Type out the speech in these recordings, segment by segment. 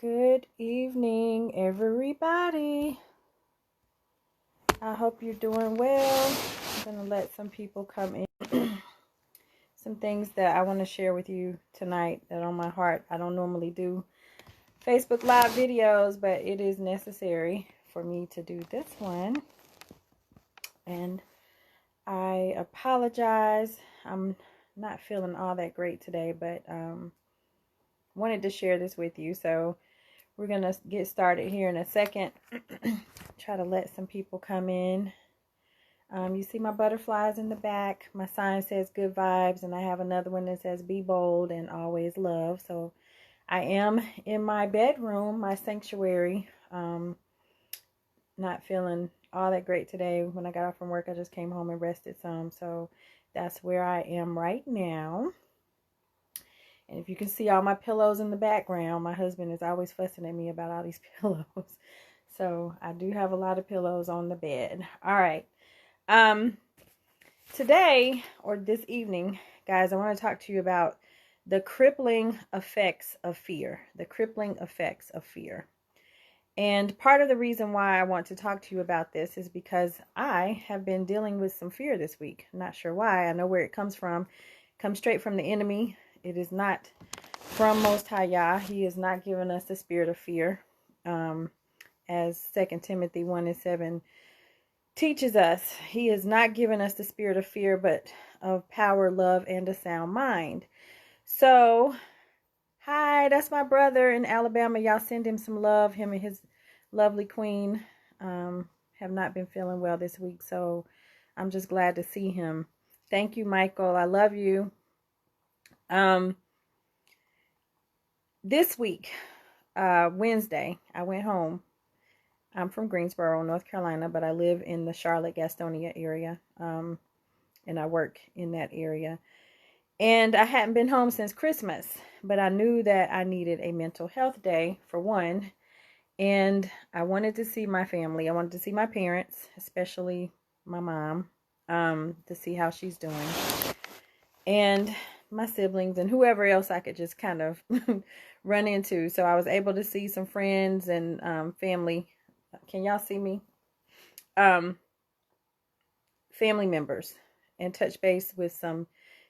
Good evening, everybody. I hope you're doing well. I'm going to let some people come in. Some things that I want to share with you tonight that are on my heart. I don't normally do Facebook Live videos, but it is necessary for me to do this one. And I apologize. I'm not feeling all that great today, but wanted to share this with you. So we're going to get started here in a second. Try to let some people come in. You see my butterflies in the back. My sign says good vibes, and I have another one that says be bold and always love. So I am in my bedroom, my sanctuary. Not feeling all that great today. When I got off from work, I just came home and rested some. So that's where I am right now. And if you can see all my pillows in the background, my husband is always fussing at me about all these pillows. So I do have a lot of pillows on the bed. All right. Today, or this evening, guys, I want to talk to you about the crippling effects of fear. The crippling effects of fear. And part of the reason why I want to talk to you about this is because I have been dealing with some fear this week. I'm not sure why. I know where it comes from. It comes straight from the enemy. It is not from Most High Yah. He has not given us the spirit of fear. As 2 Timothy 1:7 teaches us, he has not given us the spirit of fear, but of power, love, and a sound mind. So, hi, that's my brother in Alabama. Y'all send him some love. Him and his lovely queen have not been feeling well this week, so I'm just glad to see him. Thank you, Michael. I love you. This week, Wednesday, I went home. I'm from Greensboro, North Carolina, but I live in the Charlotte, Gastonia area, and I work in that area. And I hadn't been home since Christmas, but I knew that I needed a mental health day, for one, and I wanted to see my family. I wanted to see my parents, especially my mom, to see how she's doing, and my siblings, and whoever else I could just kind of run into. So I was able to see some friends and family. Can y'all see me? Family members, and touch base with some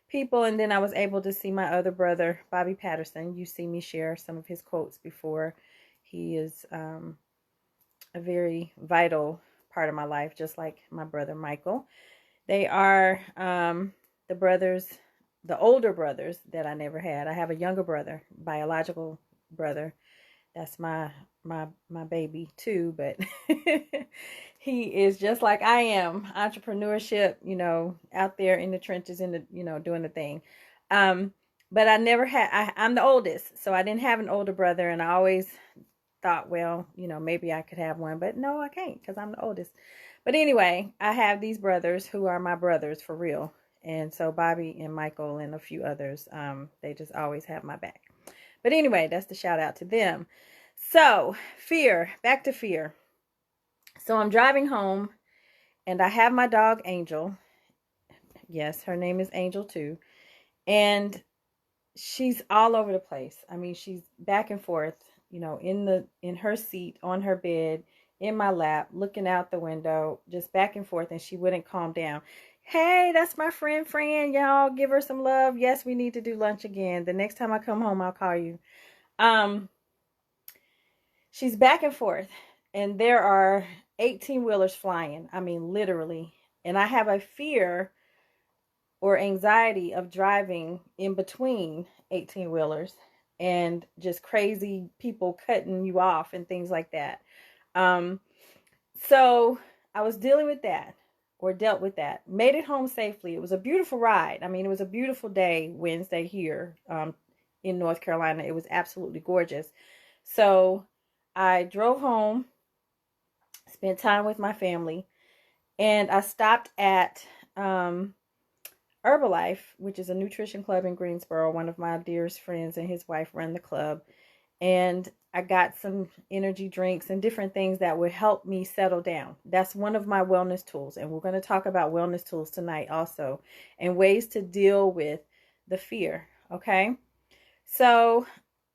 people. And then I was able to see my other brother, Bobby Patterson. You see me share some of his quotes before. He is a very vital part of my life, just like my brother Michael. They are the brothers, the older brothers that I never had. I have a younger brother, biological brother. That's my baby too, but he is just like I am. Entrepreneurship, out there in the trenches, doing the thing. But I never had, I'm the oldest, so I didn't have an older brother, and I always thought, well, maybe I could have one, but no, I can't, because I'm the oldest. But anyway, I have these brothers who are my brothers for real. And so Bobby and Michael and a few others, they just always have my back. But anyway, that's the shout out to them. So, fear, back to fear. So I'm driving home, and I have my dog Angel. Yes, her name is Angel too. And she's all over the place. I mean, she's back and forth, in her seat, on her bed, in my lap, looking out the window, just back and forth, and she wouldn't calm down. Hey, that's my friend Fran. Y'all give her some love. Yes, we need to do lunch again. The next time I come home, I'll call you. She's back and forth, and there are 18-wheelers flying. I mean, literally. And I have a fear or anxiety of driving in between 18-wheelers and just crazy people cutting you off and things like that. So I was dealing with that, or dealt with that. Made it home safely. It was a beautiful ride. I mean, it was a beautiful day Wednesday here in North Carolina. It was absolutely gorgeous. So I drove home, spent time with my family, and I stopped at Herbalife, which is a nutrition club in Greensboro. One of my dearest friends and his wife run the club. And I got some energy drinks and different things that would help me settle down. That's one of my wellness tools. And we're going to talk about wellness tools tonight also, and ways to deal with the fear. Okay. So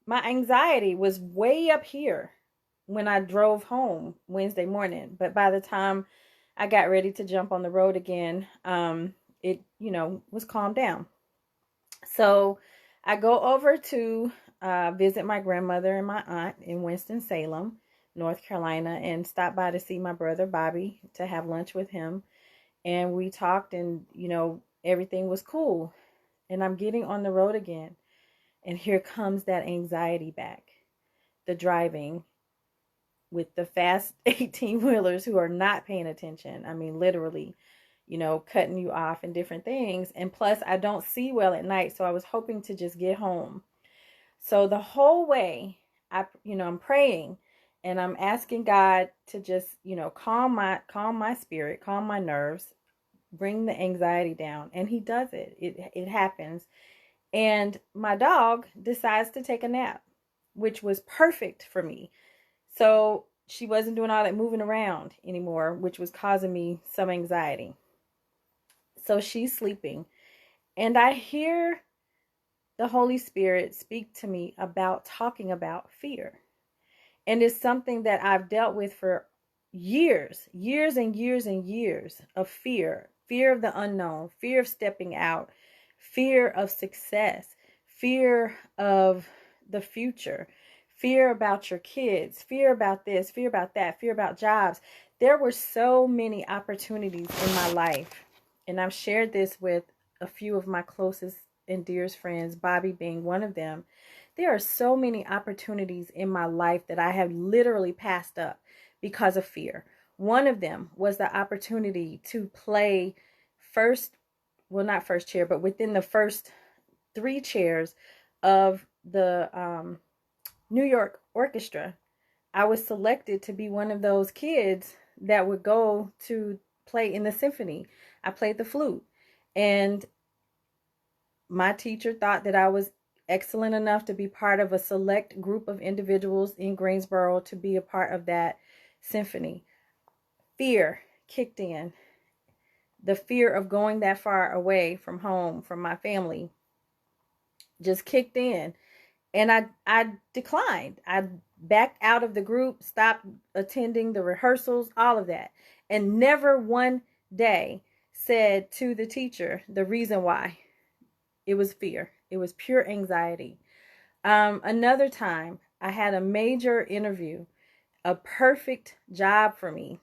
my anxiety was way up here when I drove home Wednesday morning. But by the time I got ready to jump on the road again, it, was calmed down. So I go over to visit my grandmother and my aunt in Winston-Salem, North Carolina, and stop by to see my brother Bobby to have lunch with him. And we talked, and, everything was cool. And I'm getting on the road again. And here comes that anxiety back. The driving with the fast 18-wheelers who are not paying attention. I mean, literally, cutting you off and different things. And plus, I don't see well at night, so I was hoping to just get home. So the whole way, I'm praying and I'm asking God to just, calm my spirit, calm my nerves, bring the anxiety down. And he does it. It happens. And my dog decides to take a nap, which was perfect for me. So she wasn't doing all that moving around anymore, which was causing me some anxiety. So she's sleeping. And I hear the Holy Spirit speak to me about talking about fear. And it's something that I've dealt with for years and years of fear. Fear of the unknown, fear of stepping out, fear of success, fear of the future, fear about your kids, fear about this, fear about that, fear about jobs. There were so many opportunities in my life. And I've shared this with a few of my closest and dearest friends, Bobby being one of them. There are so many opportunities in my life that I have literally passed up because of fear. One of them was the opportunity to play not first chair, but within the first 3 chairs of the New York Orchestra. I was selected to be one of those kids that would go to play in the symphony. I played the flute, and my teacher thought that I was excellent enough to be part of a select group of individuals in Greensboro to be a part of that symphony. Fear kicked in. The fear of going that far away from home, from my family, just kicked in. And I declined. I backed out of the group, stopped attending the rehearsals, all of that. And never one day said to the teacher the reason why. It was fear. It was pure anxiety. Another time, I had a major interview, a perfect job for me.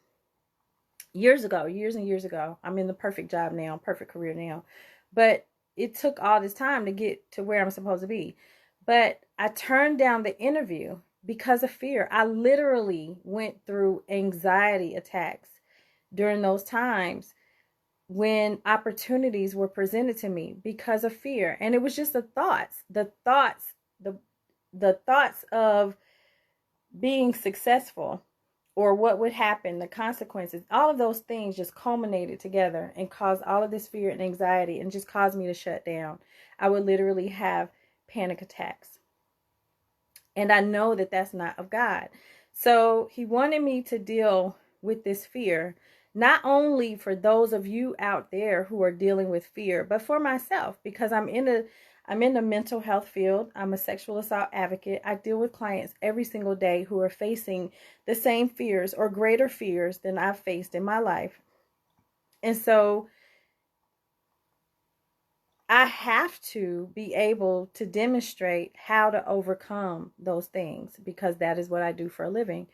Years and years ago. I'm in the perfect job now, perfect career now. But it took all this time to get to where I'm supposed to be. But I turned down the interview because of fear. I literally went through anxiety attacks during those times when opportunities were presented to me because of fear. And it was just the thoughts of being successful, or what would happen, the consequences. All of those things just culminated together and caused all of this fear and anxiety, and just caused me to shut down. I would literally have panic attacks. And I know that that's not of God. So he wanted me to deal with this fear, not only for those of you out there who are dealing with fear, but for myself, because I'm in the mental health field. I'm a sexual assault advocate. I deal with clients every single day who are facing the same fears or greater fears than I've faced in my life. And so I have to be able to demonstrate how to overcome those things, because that is what I do for a living.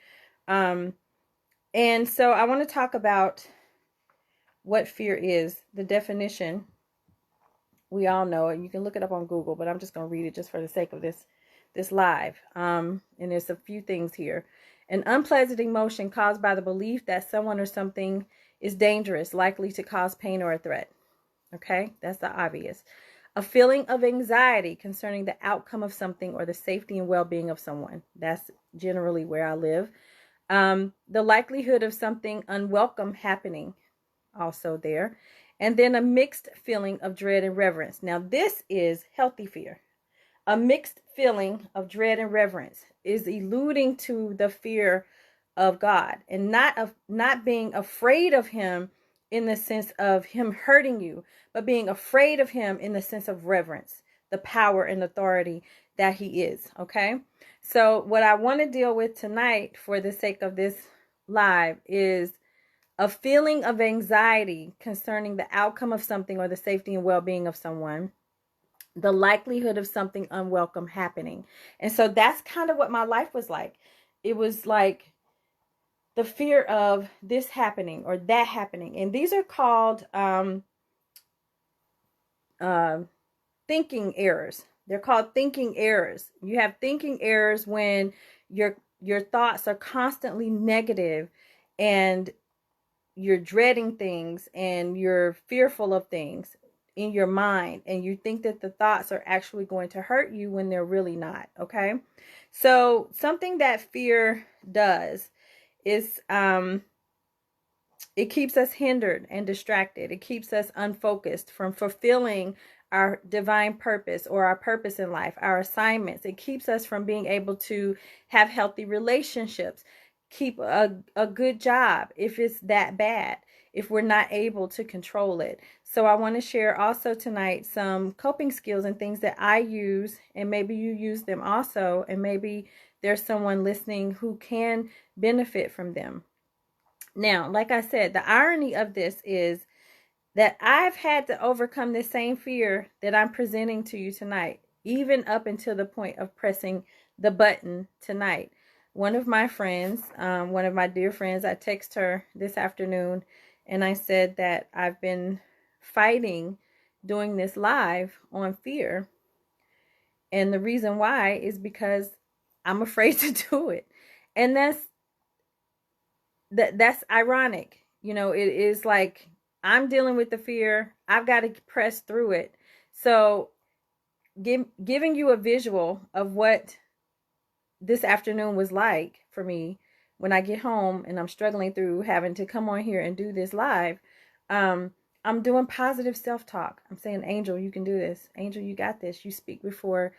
And so I want to talk about what fear is, the definition. We all know it. You can look it up on Google, but I'm just going to read it just for the sake of this live. And there's a few things here. An unpleasant emotion caused by the belief that someone or something is dangerous, likely to cause pain or a threat. Okay, that's the obvious. A feeling of anxiety concerning the outcome of something or the safety and well-being of someone. That's generally where I live. The likelihood of something unwelcome happening, also there. And then a mixed feeling of dread and reverence. Now, this is healthy fear. A mixed feeling of dread and reverence is alluding to the fear of God, and not being afraid of him in the sense of him hurting you, but being afraid of him in the sense of reverence, the power and authority that he is. Okay. So what I want to deal with tonight for the sake of this live is a feeling of anxiety concerning the outcome of something or the safety and well-being of someone, the likelihood of something unwelcome happening. And so that's kind of what my life was like. It was like the fear of this happening or that happening. And these are called thinking errors. They're called thinking errors. You have thinking errors when your thoughts are constantly negative, and you're dreading things, and you're fearful of things in your mind, and you think that the thoughts are actually going to hurt you when they're really not. Okay. So something that fear does is it keeps us hindered and distracted. It keeps us unfocused from fulfilling our divine purpose or our purpose in life, our assignments. It keeps us from being able to have healthy relationships, keep a good job if it's that bad, if we're not able to control it. So I want to share also tonight some coping skills and things that I use, and maybe you use them also, and maybe there's someone listening who can benefit from them. Now, like I said, the irony of this is that I've had to overcome the same fear that I'm presenting to you tonight, even up until the point of pressing the button tonight. One of my friends, one of my dear friends, I texted her this afternoon, and I said that I've been fighting doing this live on fear. And the reason why is because I'm afraid to do it. And that's ironic. You know, it is like I'm dealing with the fear. I've got to press through it. So giving you a visual of what this afternoon was like for me when I get home and I'm struggling through having to come on here and do this live. I'm doing positive self-talk. I'm saying, Angel, you can do this. Angel, you got this. You speak before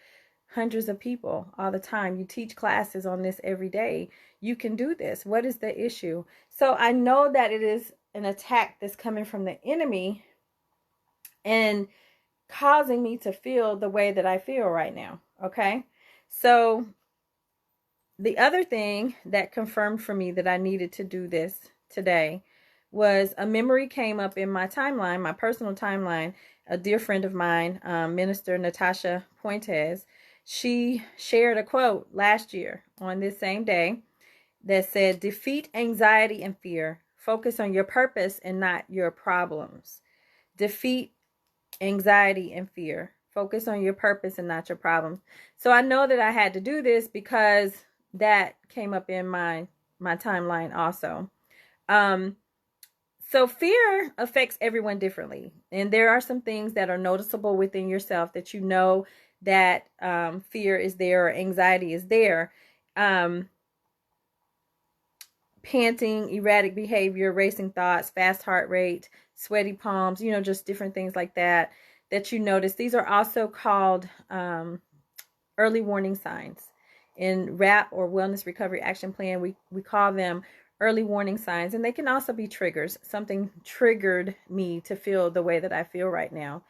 hundreds of people all the time. You teach classes on this every day. You can do this. What is the issue? So I know that it is an attack that's coming from the enemy and causing me to feel the way that I feel right now. Okay. So the other thing that confirmed for me that I needed to do this today was a memory came up in my timeline, my personal timeline. A dear friend of mine, Minister Natasha Pointes, she shared a quote last year on this same day that said, defeat anxiety and fear. Focus on your purpose and not your problems. Defeat anxiety and fear. Focus on your purpose and not your problems. So I know that I had to do this because that came up in my timeline also. So fear affects everyone differently. And there are some things that are noticeable within yourself that you know that fear is there or anxiety is there. Panting, erratic behavior, racing thoughts, fast heart rate, sweaty palms, you know, just different things like that you notice. These are also called early warning signs. In RAP or Wellness Recovery Action Plan, we call them early warning signs, and they can also be triggers. Something triggered me to feel the way that I feel right now.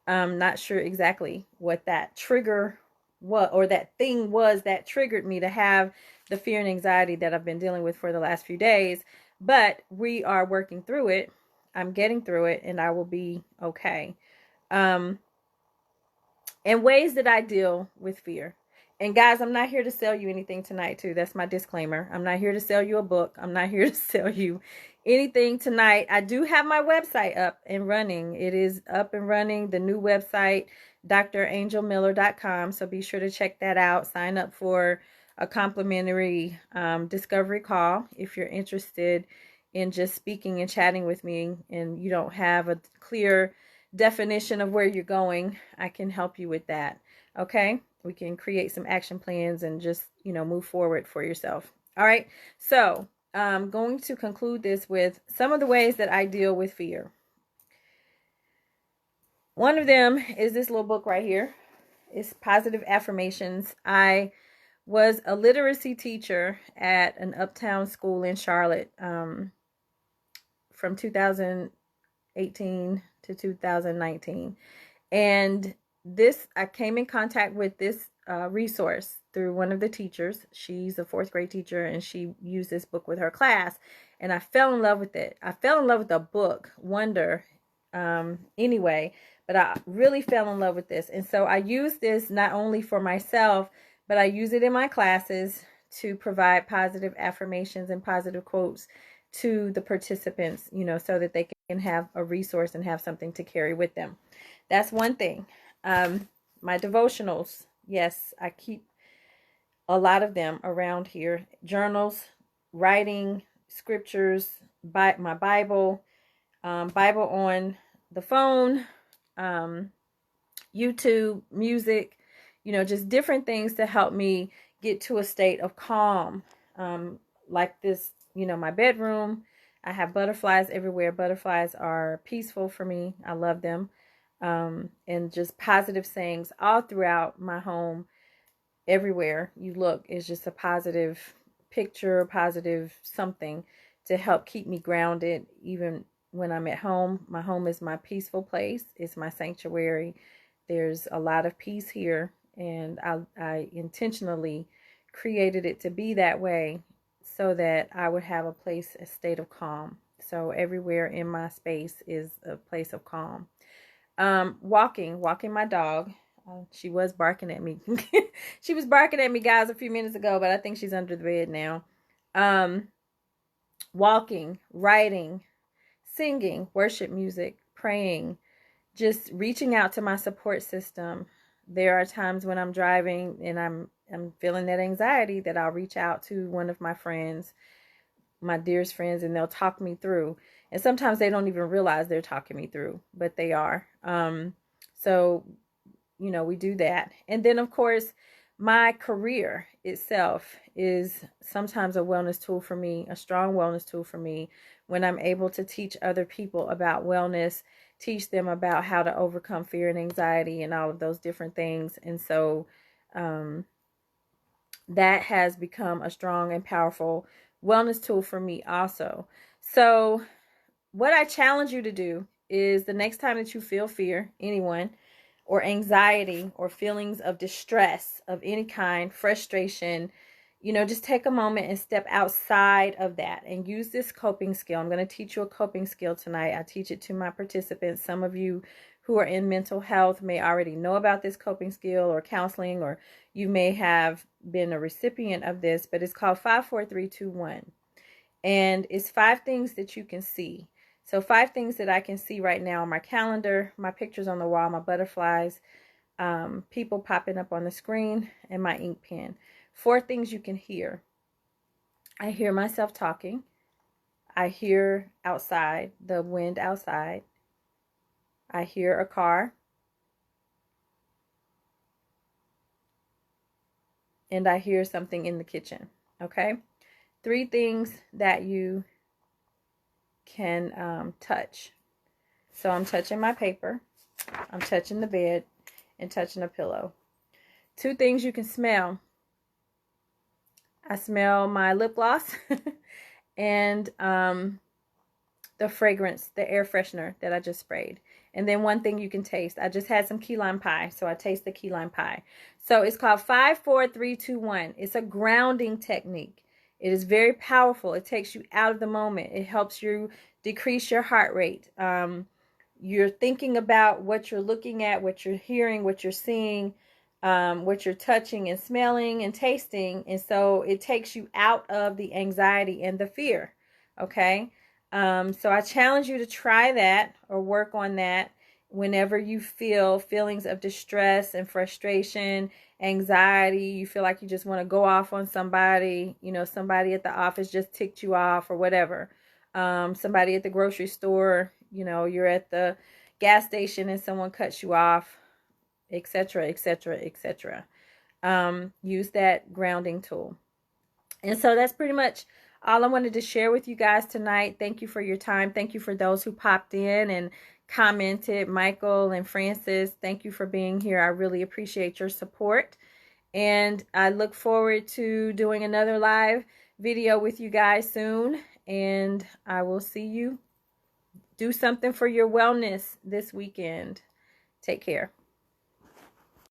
I'm not sure exactly what that trigger was, or that thing was that triggered me to have the fear and anxiety that I've been dealing with for the last few days, but we are working through it. I'm getting through it, and I will be okay. And ways that I deal with fear. And guys, I'm not here to sell you anything tonight too. That's my disclaimer. I'm not here to sell you a book. I'm not here to sell you anything tonight. I do have my website up and running. It is up and running. The new website, drangelmiller.com. So be sure to check that out. Sign up for a complimentary discovery call if you're interested in just speaking and chatting with me and you don't have a clear definition of where you're going. I can help you with that. Okay. We can create some action plans and just, you know, move forward for yourself. All right. So I'm going to conclude this with some of the ways that I deal with fear. One of them is this little book right here. It's Positive Affirmations. I was a literacy teacher at an uptown school in Charlotte from 2018 to 2019. And I came in contact with this resource through one of the teachers. She's a 4th grade teacher, and she used this book with her class, and I fell in love with it. I fell in love with the book, Wonder, anyway, but I really fell in love with this. And so I use this not only for myself, but I use it in my classes to provide positive affirmations and positive quotes to the participants, you know, so that they can have a resource and have something to carry with them. That's one thing. My devotionals, yes, I keep a lot of them around here. Journals, writing, scriptures, my Bible, Bible on the phone, YouTube, music, you know, just different things to help me get to a state of calm. Like this, you know, my bedroom, I have butterflies everywhere. Butterflies are peaceful for me. I love them. And just positive sayings all throughout my home. Everywhere you look is just a positive picture, positive something to help keep me grounded. Even when I'm at home, my home is my peaceful place. It's my sanctuary. There's a lot of peace here, and I intentionally created it to be that way so that I would have a state of calm. So everywhere in my space is a place of calm. Walking my dog. She was barking at me. She was barking at me, guys, a few minutes ago, but I think she's under the bed now. Walking, writing, singing, worship music, praying, just reaching out to my support system. There are times when I'm driving and I'm feeling that anxiety that I'll reach out to one of my friends, my dearest friends, and they'll talk me through. And sometimes they don't even realize they're talking me through, but they are. So, you know, we do that. And then, of course, my career itself is sometimes a wellness tool for me, a strong wellness tool for me, when I'm able to teach other people about wellness, teach them about how to overcome fear and anxiety and all of those different things. And so that has become a strong and powerful wellness tool for me also. So what I challenge you to do is the next time that you feel fear, anyone, or anxiety or feelings of distress of any kind, frustration, you know, just take a moment and step outside of that and use this coping skill. I'm going to teach you a coping skill tonight. I teach it to my participants. Some of you who are in mental health may already know about this coping skill or counseling, or you may have been a recipient of this, but it's called 5, 4, 3, 2, 1. And it's 5 things that you can see. So 5 things that I can see right now on my calendar, my pictures on the wall, my butterflies, people popping up on the screen, and my ink pen. 4 things you can hear. I hear myself talking. I hear outside, the wind outside. I hear a car. And I hear something in the kitchen. Okay? 3 things that you can touch. So I'm touching my paper, I'm touching the bed, and touching a pillow. 2 things you can smell. I smell my lip gloss and the fragrance, the air freshener that I just sprayed. And then 1 thing you can taste. I just had some key lime pie, so I taste the key lime pie. So it's called 5, 4, 3, 2, 1. It's a grounding technique. It is very powerful. It takes you out of the moment. It helps you decrease your heart rate. You're thinking about what you're looking at, what you're hearing, what you're seeing, what you're touching and smelling and tasting. And so it takes you out of the anxiety and the fear. Okay. So I challenge you to try that or work on that whenever you feel feelings of distress and frustration, anxiety. You feel like you just want to go off on somebody, you know, somebody at the office just ticked you off or whatever. Somebody at the grocery store, you know, you're at the gas station and someone cuts you off, etc., etc., etc. Use that grounding tool. And so that's pretty much all I wanted to share with you guys tonight. Thank you for your time. Thank you for those who popped in and commented. Michael and Francis, thank you for being here. I really appreciate your support. And I look forward to doing another live video with you guys soon. And I will see you. Do something for your wellness this weekend. Take care.